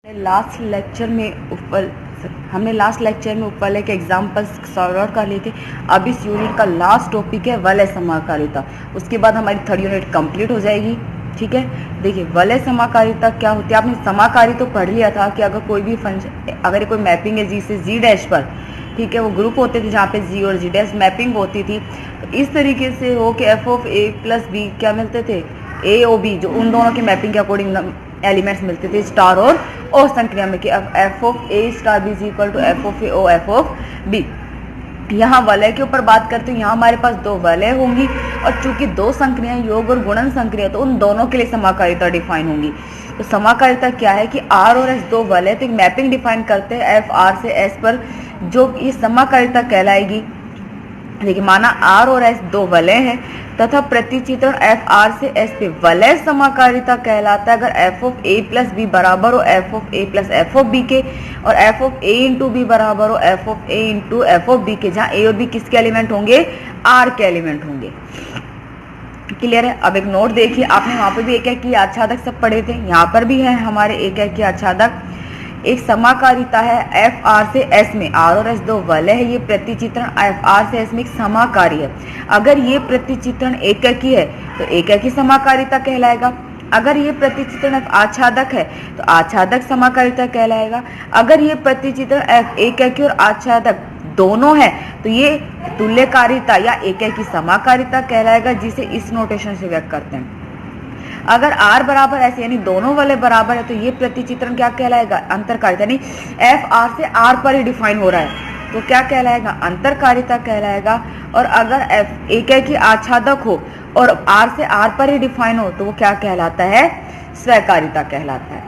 हमने last lecture में ऊपर के एग्जाम्पल्स सॉल्व आउट कर लिए थे। अब इस यूनिट का लास्ट टॉपिक है वलय समाकारिता। उसके बाद हमारी थर्ड यूनिट कंप्लीट हो जाएगी। ठीक है, देखिए वलय समाकारिता क्या होती है। आपने समाकारी तो पढ़ लिया था कि अगर कोई भी फंक्शन, अगर कोई मैपिंग है जी से जी डैश पर, ठीक है, वो ग्रुप होते थे जहाँ पे जी और जी डैश मैपिंग होती थी। तो इस तरीके से हो कि F of A plus B क्या मिलते थे, ए और बी, जो उन दोनों के मैपिंग के अकॉर्डिंग एलिमेंट्स मिलते थे स्टार और संक्रिया में, कि F of A star B is equal to F of A और एफ ऑफ बी। यहाँ वलय के ऊपर बात करते हैं। यहाँ हमारे पास दो वलय होंगी और चूंकि दो संक्रियाएं योग और गुणन संक्रिया, तो उन दोनों के लिए समाकारिता डिफाइन होंगी। तो समाकारिता क्या है कि आर और एस दो वलय, तो एक मैपिंग डिफाइन करते हैं एफ आर से एस पर, जो ये समाकारिता कहलाएगी। देखिए माना आर और एस दो वलय हैं तथा प्रतिचित्रण एफ आर से एस पे वलय समाकारिता कहलाता है अगर F of A plus B बराबर हो F of A plus F of B के, और F of A into B बराबर हो F of A into F of B के, जहाँ ए और बी किसके एलिमेंट होंगे, आर के एलिमेंट होंगे। क्लियर है। अब एक नोट देखिए, आपने वहां पर भी एक एक की आच्छादक सब पढ़े थे, यहाँ पर भी है हमारे एक एक की आच्छादक। एक समाकारिता है एफ आर से एस में, आर और एस दो वलय है, ये प्रतिचित्रण एफ आर से एस में एक समाकारी है। अगर ये प्रतिचित्रण एककी है तो एककी समाकारिता कहलाएगा। अगर ये प्रतिचित्रण एफ आच्छादक है तो आच्छादक समाकारिता कहलाएगा। अगर ये प्रतिचित्रण एफ एककी और आच्छादक दोनों है तो ये तुल्यकारिता या एककी समाकारिता कहलाएगा, जिसे इस नोटेशन से व्यक्त करते हैं। अगर R बराबर S यानी दोनों वाले बराबर है तो ये प्रतिचित्रण क्या कहलाएगा, अंतरकारिता, यानी एफ आर से आर पर ही डिफाइन हो रहा है तो क्या कहलाएगा, अंतरकारिता कहलाएगा। और अगर एफ एककी आच्छादक हो और R से R पर ही डिफाइन हो तो वो क्या कहलाता है, स्वकारिता कहलाता है।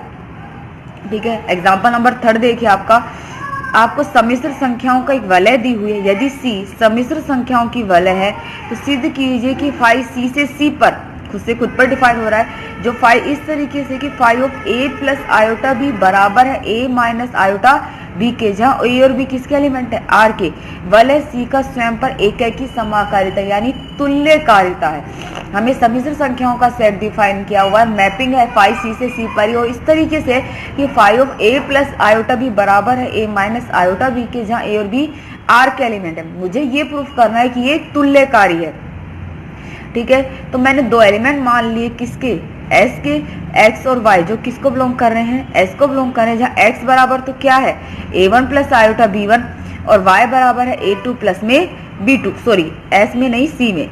ठीक है, एग्जाम्पल नंबर 3 देखिए आपको सम्मिश्र संख्याओं का एक वलय दी हुई है। यदि C सम्मिश्र संख्याओं की वलय है तो सिद्ध कीजिए कि फाई C से C पर खुद पर डिफाइन हो रहा है, जो फाई इस तरीके से कि phi of A plus iota B बराबर है ए माइनस आयोटा बी के, जहाँ ए और बी किसके एलिमेंट है, आर के। वलय सी का स्वयं पर एककी समाकारिता यानी तुल्यकारिता है। हमें सम्मिश्र संख्याओं का सेट डिफाइन किया हुआ है, मैपिंग है फाई सी से सी पर, और इस तरीके से कि phi of A plus iota B बराबर है ए माइनस आयोटा बी के, जहाँ ए और बी आर के एलिमेंट है। मुझे ये प्रूफ करना है कि ये तुल्यकारी है। ठीक है, तो मैंने दो एलिमेंट मान लिए किसके, एस के, एक्स और वाई, जो किसको बिलोंग कर रहे हैं, एस को बिलोंग कर रहे हैं। जहाँ एक्स बराबर तो क्या है, a1 प्लस आयोटा b1, और वाई बराबर है a2 प्लस में b2, सॉरी एस में नहीं सी में,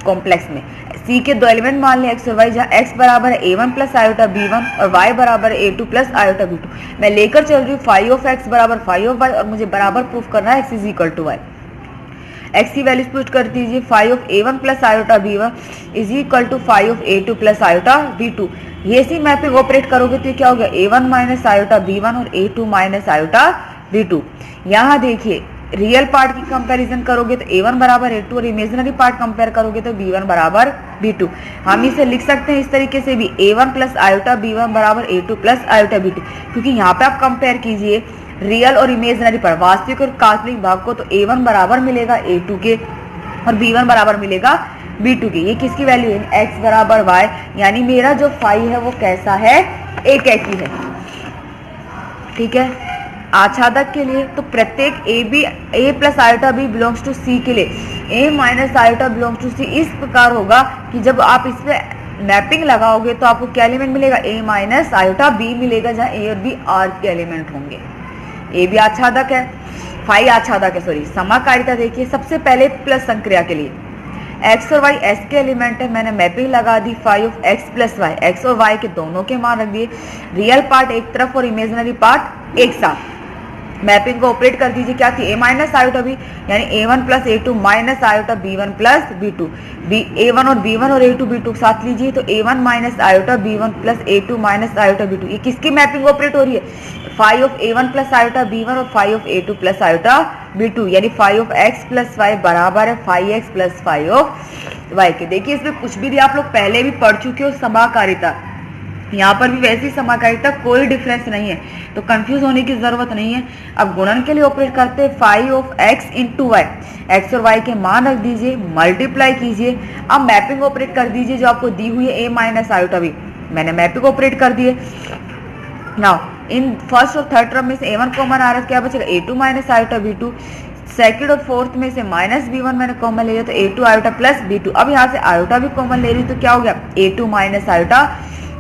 कॉम्प्लेक्स में। सी के दो एलिमेंट मान लिए एक्स और वाई, जहाँ एक्स बराबर है a1 प्लस आयोटा b1 और वाई बराबर है a2 प्लस आयोटा b2। मैं लेकर चल रही हूँ फाई ऑफ एक्स बराबर फाई ऑफ वाई, और मुझे बराबर प्रूफ करना है X is equal to Y. X की वैल्यूज पुट कर दीजिए, phi of a1 plus iota b1 is equal to phi of a2 plus iota b2। ये सी मैपिंग ऑपरेट करोगे तो क्या होगा, a1 माइनस आयोटा b1 और a2 माइनस आयोटा b2। यहाँ देखिए रियल पार्ट की कंपैरिजन करोगे तो a1 बराबर a2, और इमेजिनरी पार्ट कंपेयर करोगे तो b1 बराबर b2। हम इसे लिख सकते हैं इस तरीके से भी, a1 प्लस आयोटा b1 बराबर a2 प्लस आयोटा b2, क्योंकि यहाँ पे आप कंपेयर कीजिए रियल और इमेजिनरी पर, वास्तविक और काल्पनिक भाग को, तो a1 बराबर मिलेगा a2 के और b1 बराबर मिलेगा b2 के। ये किसकी वैल्यू है, x बराबर y, यानी मेरा जो फाई है वो कैसा है, एककी है। ठीक है, आच्छादक के लिए तो प्रत्येक a plus iota b belongs to c के लिए a minus iota belongs to c इस प्रकार होगा कि जब आप इस पे मैपिंग लगाओगे तो आपको क्या एलिमेंट मिलेगा, a माइनस आयोटा b मिलेगा, जहाँ a और b r के एलिमेंट होंगे। ए भी आच्छादक है, फाई आच्छादक है, सॉरी। समाकारिता देखिए, सबसे पहले प्लस संक्रिया के लिए एक्स और वाई एस के एलिमेंट है, मैंने मैपिंग लगा दी phi of X plus Y, X और वाई के दोनों के मान रख दिए, रियल पार्ट एक तरफ और इमेजिनरी पार्ट एक साथ। मैपिंग को ऑपरेट कर दीजिए, क्या थी, a माइनस आयोटा बी यानी a1 plus a2 minus iota b1 plus b2, a1 और b1 और a2 b2 साथ लीजिए तो a1 minus iota b1 plus a2 minus iota b2। ये किसकी मैपिंग ऑपरेट हो रही है, phi of a1 plus iota b1 और phi of a2 plus iota b2, यानी phi of x plus Y बराबर है phi x plus phi of Y के। देखिए इसमें कुछ भी आप लोग पहले भी पढ़ चुके हो, समाकारिता, यहाँ पर भी वैसी समाकारिता, कोई डिफरेंस नहीं है, तो कंफ्यूज होने की जरूरत नहीं है। अब गुणन के लिए ऑपरेट करते हैं phi of X into Y, X और वाई के मान रख दीजिए, मल्टीप्लाई कीजिए, अब मैपिंग ऑपरेट कर दीजिए जो आपको दी हुई है a माइनस आयोटा बी, मैंने मैपिंग ऑपरेट कर दिए। नाउ इन फर्स्ट और थर्ड टर्म में से a1 कॉमन आ रहा है, क्या बचेगा a2 minus iota b2। Second और फोर्थ में से माइनस b1 मैंने कॉमन ले लिया तो a2 आयोटा प्लस b2। अब यहाँ से आयोटा भी कॉमन ले रही तो क्या हो गया a2 माइनस आयोटा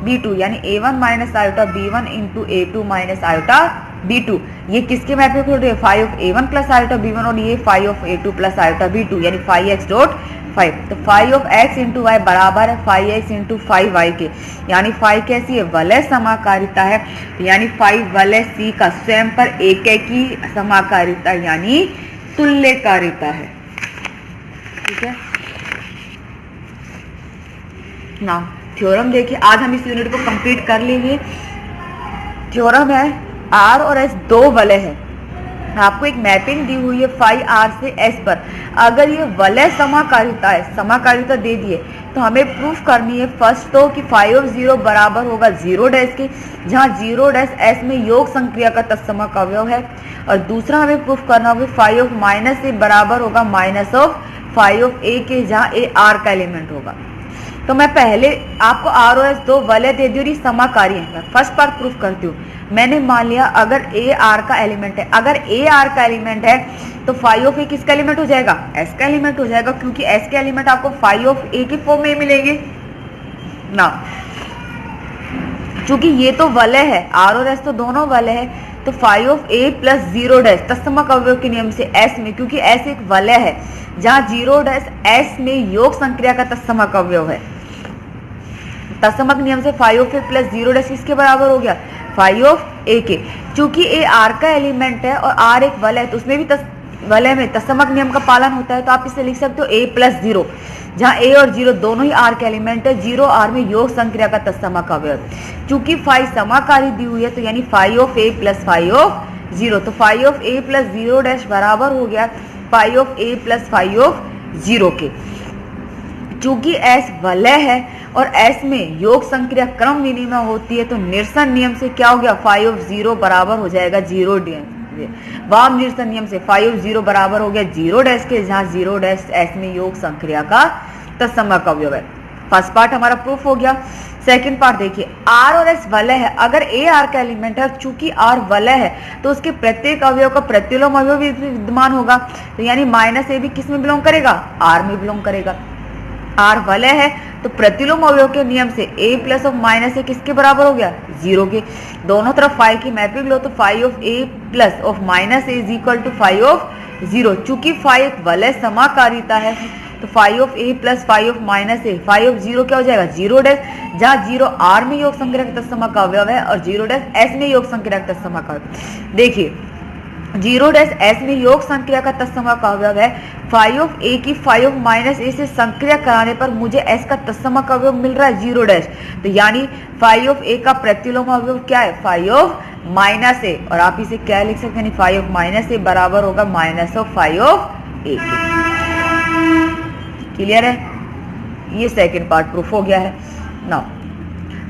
b2, यानी a1 minus iota b1 into a2 minus iota b2। ये किसके मैपिंग हो रही है, phi of a1 plus iota b1 और ये phi of a2 plus iota b2, यानी फाई x डॉट फाई। तो phi of x into Y बराबर है phi x into phi Y के, यानी फाई कैसी है, वलय समाकारिता है, यानी फाई वलय c का स्वयं पर एक की समाकारिता यानी तुल्यकारिता है। ठीक है ना, थ्योरम देखिए, आज हम इस यूनिट को कंप्लीट कर लेंगे। थ्योरम है r और s दो वलय है, आपको एक मैपिंग दी हुई है फाई r से s पर। अगर ये वलय समाकारिता है, समाकारिता दे दिए तो हमें प्रूफ करनी है फर्स्ट तो कि फाई ऑफ 0 बराबर होगा 0 डैश के, जहाँ 0 डैश s में योग संक्रिया का तत्समक अवयव है, और दूसरा हमें प्रूफ करना होगा फाई ऑफ माइनस a बराबर होगा minus of phi of a के, जहाँ a r का एलिमेंट होगा। तो मैं पहले आपको r और s दो वलय दे दी और ये समाकारी है, मैं फर्स्ट पार्ट प्रूफ करती हूँ। मैंने मान लिया अगर a r का एलिमेंट है, अगर a r का एलिमेंट है तो फाई ऑफ a किसका एलिमेंट हो जाएगा, s का एलिमेंट हो जाएगा, क्योंकि s के एलिमेंट आपको फाई ऑफ a की फॉर्म में मिलेंगे ना। चूंकि ये तो वलय है, r और s तो दोनों वलय है, तो phi of a plus 0 dash तत्समक अवयव के नियम से s में, क्योंकि s एक वलय है जहाँ 0 डैश s में योग संक्रिया का तत्समक अवयव है, तत्समक नियम से phi of a plus 0 dash किसके बराबर हो गया, फाई ऑफ a के। चूंकि a r का एलिमेंट है और r एक वलय है तो उसमें भी वलय में तत्समक नियम का पालन होता है, तो आप इसे लिख सकते हो a प्लस 0, जहाँ a और 0 दोनों ही r के एलिमेंट है, 0 r में योग संक्रिया का तत्समक अवयव। चूंकि फाई समाकारी दी हुई है तो यानी phi of a plus phi of 0, तो phi of a plus 0 dash बराबर हो गया phi of a plus phi of 0 के। चूंकि s वलय है और s में योग संक्रिया क्रम विनिमय होती है तो निरसन नियम से क्या हो गया, फाई ऑफ 0 बराबर हो जाएगा 0 डैश। वाम निरसन नियम से फाई ऑफ 0 बराबर हो गया 0 डैश के, जहाँ 0 डैश s में योग संक्रिया का तत्समक अवयव है। फर्स्ट पार्ट हमारा प्रूफ हो गया। सेकंड पार्ट देखिए, r और s वलय है, अगर a r का एलिमेंट है, चूंकि r वलय है तो उसके प्रत्येक अवयव का प्रतिलोम अवयव भी विद्यमान होगा, तो यानी माइनस a भी किस में बिलोंग करेगा, r में बिलोंग करेगा। r वलय है तो प्रतिलोम अवयव के नियम से a plus of minus a किसके बराबर हो गया, 0 के। दोनों तरफ फाई की मैपिंग लो तो phi of a plus of minus a is equal to phi of 0। चूंकि फाई एक वलय समाकारिता है तो phi of a plus phi of minus a, phi of 0 क्या हो जाएगा, 0 डैश, जहाँ 0 r में योग संक्रिया का तत्समक अवयव है और 0 डैश s में योग संक्रिया का तत्समक अवयव। देखिए 0 डैश s में योग संक्रिया का तत्समक अवयव है, फाई ऑफ a की फाई ऑफ माइनस a से संक्रिया कराने पर मुझे s का तत्समक अवयव मिल रहा है 0 डैश, तो यानी फाई ऑफ a का प्रतिलोम अवयव क्या है, फाई ऑफ माइनस a, और आप इसे क्या लिख सकते हैं, फाई ऑफ माइनस a बराबर होगा minus of phi of a के। क्लियर है, ये सेकंड पार्ट प्रूफ हो गया है। नाउ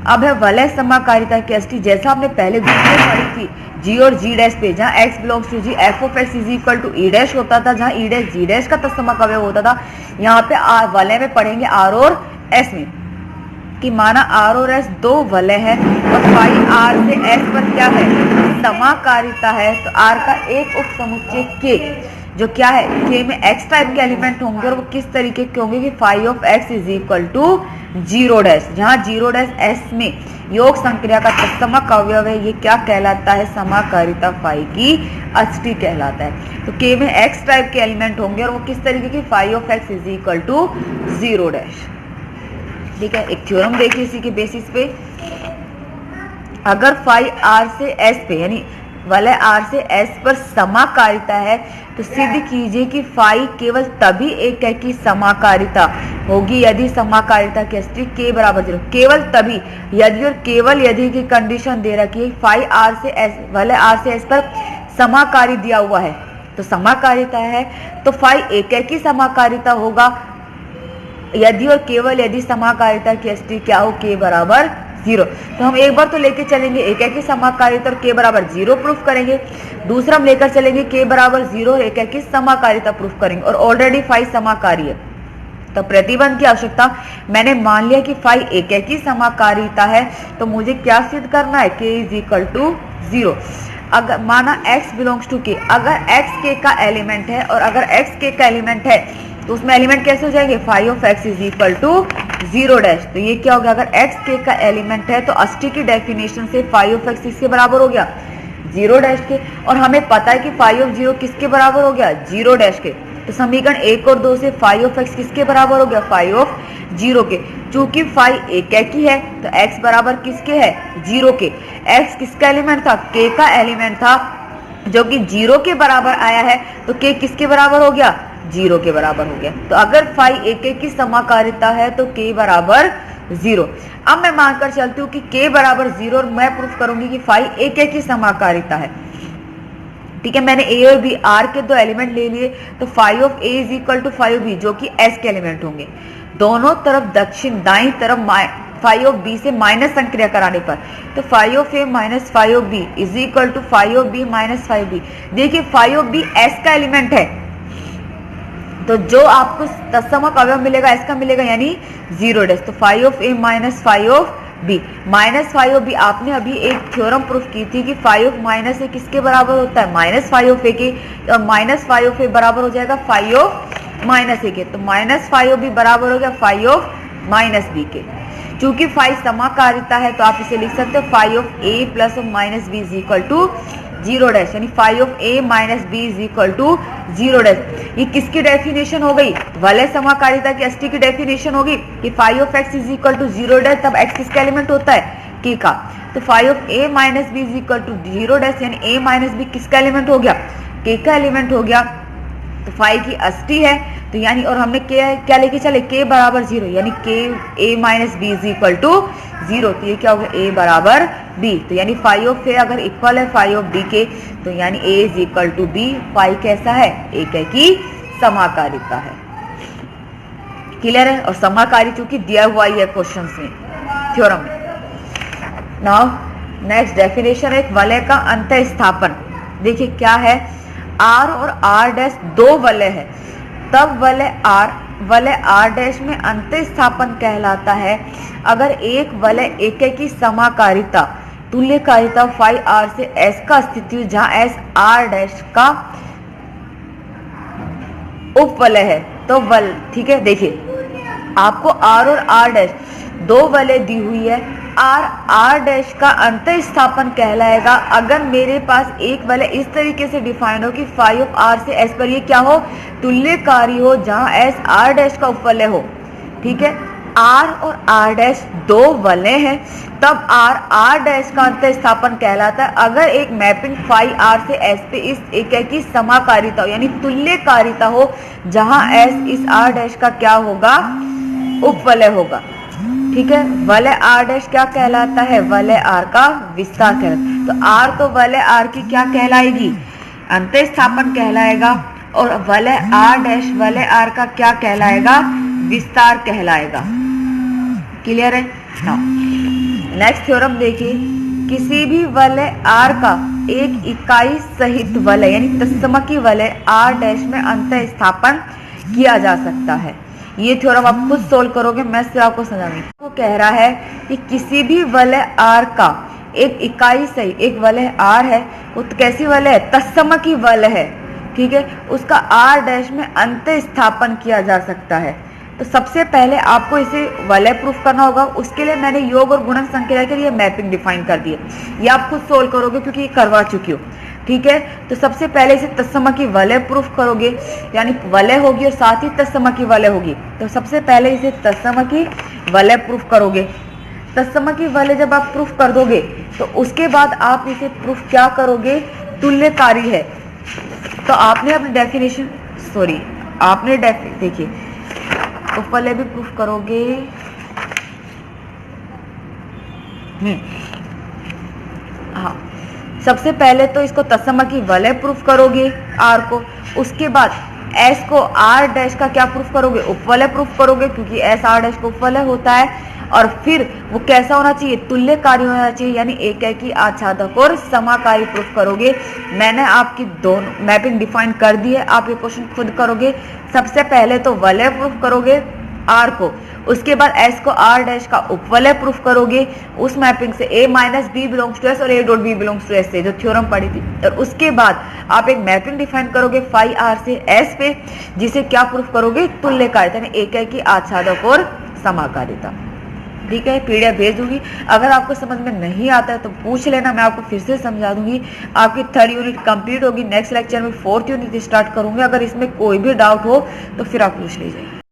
अब है वलय समाकारिता की एसटी, जैसा आपने पहले वीडियो पढ़ी थी g और g डैश पे, जहाँ x belongs to g, f of x is equal to e dash होता था, जहाँ e डैश g डैश का तत्समक अवयव होता था। यहाँ पे वलय में पढ़ेंगे r और s में, कि माना r और s दो वलय है और फाई r से s पर क्या है, समाकारिता है, तो r का एक उप समुच्चय k जो क्या है, k में x टाइप के एलिमेंट होंगे, और वो किस तरीके के होंगे कि phi of x is equal to 0 dash, जहाँ 0 डैश s में योग संक्रिया का तत्समक अवयव है, ये क्या कहलाता है, समाकारिता फाई की अष्टी कहलाता है। तो k में x टाइप के एलिमेंट होंगे और वो किस तरीके की, phi of x is equal to 0 dash. ठीक है, एक थ्योरम देखिए इसी के बेसिस पे, अगर फाई r से s पे यानी वलय r से s पर समाकारिता है तो सिद्ध कीजिए कि फाई केवल तभी एक है कि समाकारिता होगी यदि समाकारिता की अष्टी k बराबर 0, केवल तभी यदि और केवल यदि की कंडीशन दे रखी है, फाई r से s वलय r से s पर समाकारी दिया हुआ है तो समाकारिता है, तो फाई एक है कि समाकारिता होगा यदि और केवल यदि समाकारिता की अष्टी क्या हो, k बराबर 0। तो हम एक बार तो लेके चलेंगे एक है कि समाकारिता और k बराबर 0 प्रूफ करेंगे, दूसरा हम लेकर चलेंगे k बराबर 0 और एक है कि समाकारिता प्रूफ करेंगे, और ऑलरेडी फाई समाकारी है तो प्रतिबंध की आवश्यकता, मैंने मान लिया कि फाई एक की समाकारिता है, तो मुझे क्या सिद्ध करना है, k इज इक्वल टू 0। अगर माना x बिलोंग्स टू k, अगर x k का एलिमेंट है और अगर x k का एलिमेंट है तो उसमें एलिमेंट कैसे हो जाएंगे, phi of x is equal to 0 dash. तो ये क्या हो गया, अगर x k का एलिमेंट है तो अष्टी की डेफिनेशन से फाई ऑफ x इसके बराबर हो गया 0 डैश के, और हमें पता है कि फाई ऑफ 0 किसके बराबर हो गया, 0 डैश के। तो समीकरण 1 और 2 से फाई ऑफ x किसके बराबर हो गया, फाई ऑफ 0 के। चूंकि फाई एक ही है तो x बराबर किसके है, 0 के। x किसका एलिमेंट था, k का एलिमेंट था, जो कि 0 के बराबर आया है, तो k किसके बराबर हो गया, 0 के बराबर हो गया। तो अगर फाई एक की समाकारिता है तो k बराबर 0। अब मैं मानकर चलती हूँ कि k बराबर 0 और मैं प्रूफ करूंगी कि फाई एक की समाकारिता है। ठीक है, मैंने a और b r के दो एलिमेंट ले लिए, तो phi of a is equal to phi of b, जो कि s के एलिमेंट होंगे। दोनों तरफ दक्षिण दाईं तरफ फाई ऑफ b से माइनस संक्रिया कराने पर, तो phi of a minus phi of b is equal to phi of b minus phi of b। देखिए फाई ऑफ b s का एलिमेंट है, तो जो आपको तत्समक अवयव मिलेगा s का मिलेगा, यानी 0 डैश। तो phi of a minus phi of b minus phi of b, आपने अभी एक थ्योरम प्रूफ की थी कि फाई ऑफ माइनस ए किसके बराबर होता है, माइनस फाई ऑफ ए के, और माइनस फाई ऑफ ए बराबर हो जाएगा फाई ऑफ माइनस ए के। तो माइनस फाई ऑफ बी बराबर हो गया फाई ऑफ माइनस बी के। चूंकि फाई समाकारिता है तो आप इसे लिख सकते हो phi of A plus of minus B is equal to 0 dash, यानी phi of A minus B is equal to 0 dash. ये किसकी डेफिनेशन हो गई, वलय समाकारिता की अष्टी की डेफिनेशन होगी कि phi of X is equal to 0 dash, तब एक्स किसका एलिमेंट होता है, k का। तो phi of a minus B is equal to 0 dash, यानी a माइनस बी किसका एलिमेंट हो गया, k का एलिमेंट हो गया। तो फाई की अष्टी है, तो यानी और हमने क्या लेके चले, k बराबर 0, यानी k a minus B is equal to 0। तो ये क्या हो गया, a बराबर b। तो यानी फाई ऑफ a अगर इक्वल है फाई ऑफ b के, तो यानी a is equal to b। Phi कैसा है, एक की समाकारिता है। क्लियर है, और समाकारी चूंकि दिया हुआ ही है क्वेश्चन में, थ्योरम में। नाउ नेक्स्ट डेफिनेशन, एक वलय का अंतः स्थापन। देखिए क्या है, r और r डैश दो वलय है, तब वलय r डैश में अंतः स्थापन कहलाता है अगर एक वलय एक की समाकारिता तुल्यकारिता फाई r से s का अस्तित्व, जहां s r डैश का उपवलय है। तो ठीक है, देखिए आपको r और r डैश दो वलय दी हुई है, r डैश का अंतः स्थापन कहलाएगा अगर मेरे पास एक वलय इस तरीके से डिफाइन हो कि फाई ऑफ r से s पर ये क्या हो, तुल्यकारी हो, जहां s r डैश का उपवलय हो। ठीक है, r और r डैश दो वलय हैं, तब r डैश का अंतः स्थापन कहलाता है अगर एक मैपिंग फाई r से s पे इस एक की समाकारिता हो, यानी तुल्यकारिता हो, जहां s इस r डैश का क्या होगा, उपवलय होगा। ठीक है, वलय r डैश क्या कहलाता है, वलय r का विस्तार कहलाता है। तो r तो वलय r की क्या कहलाएगी, अंतः स्थापन कहलाएगा, और वलय r डैश वलय r का क्या कहलाएगा, विस्तार कहलाएगा। क्लियर है। नाउ नेक्स्ट थ्योरम देखिए, किसी भी वलय r का एक इकाई सहित वलय यानी तत्समकी वलय r डैश में अंतः स्थापन किया जा सकता है। ये थ्योरम आप खुद सोल्व करोगे, मैं सिर्फ आपको समझाऊंगी। वो कह रहा है कि किसी भी वलय r का एक इकाई सही, एक वलय r है, वो तो कैसी वलय है, तत्समकी वलय है। ठीक है, उसका r डैश में अंतः स्थापन किया जा सकता है। तो सबसे पहले आपको इसे वलय प्रूफ करना होगा। उसके लिए मैंने योग और गुणन संख्या के लिए मैपिंग डिफाइन कर दी है, ये आप खुद सोल्व करोगे क्योंकि ये करवा चुकी हो। ठीक है, तो सबसे पहले इसे तत्समकी वलय प्रूफ करोगे, यानी वलय होगी और साथ ही तत्समकी वलय होगी। तो सबसे पहले इसे तत्समकी वलय प्रूफ करोगे। तत्समकी वलय जब आप प्रूफ कर दोगे तो उसके बाद आप इसे प्रूफ क्या करोगे, तुल्यकारी है। तो आपने अपनी डेफिनेशन देखिए उपवलय भी प्रूफ करोगे। हाँ, सबसे पहले तो इसको तत्समकी वलय प्रूफ करोगे r को, उसके बाद s को r डैश का क्या प्रूफ करोगे, उपवलय प्रूफ करोगे, क्योंकि s r डैश को उपवलय होता है। और फिर वो कैसा होना चाहिए, तुल्यकारी होना चाहिए, यानी एकाकी आच्छादक और समाकारी प्रूफ करोगे। मैंने आपकी दोनों मैपिंग डिफाइन कर दी है, आप ये क्वेश्चन खुद करोगे। सबसे पहले तो वलय प्रूफ करोगे, आर को, उसके बाद एस को आर डैश का उपवलय प्रूफ करोगे उस मैपिंग से A minus B belongs to S और A dot B belongs to S से, जो थ्योरम पढ़ी थी। और उसके बाद आप एक मैपिंग डिफाइन करोगे फाई आर से एस पे, जिसे क्या प्रूफ करोगे, तुल्यकारिता, यानी एक की आच्छादक और समाकारिता। ठीक है, पीडीएफ भेज दूंगी। अगर आपको समझ में नहीं आता है तो पूछ लेना, मैं आपको फिर से समझा दूंगी। आपकी 3rd यूनिट कंप्लीट होगी, नेक्स्ट लेक्चर में 4th यूनिट स्टार्ट करूंगी। अगर इसमें कोई भी डाउट हो तो फिर आप पूछ लीजिए।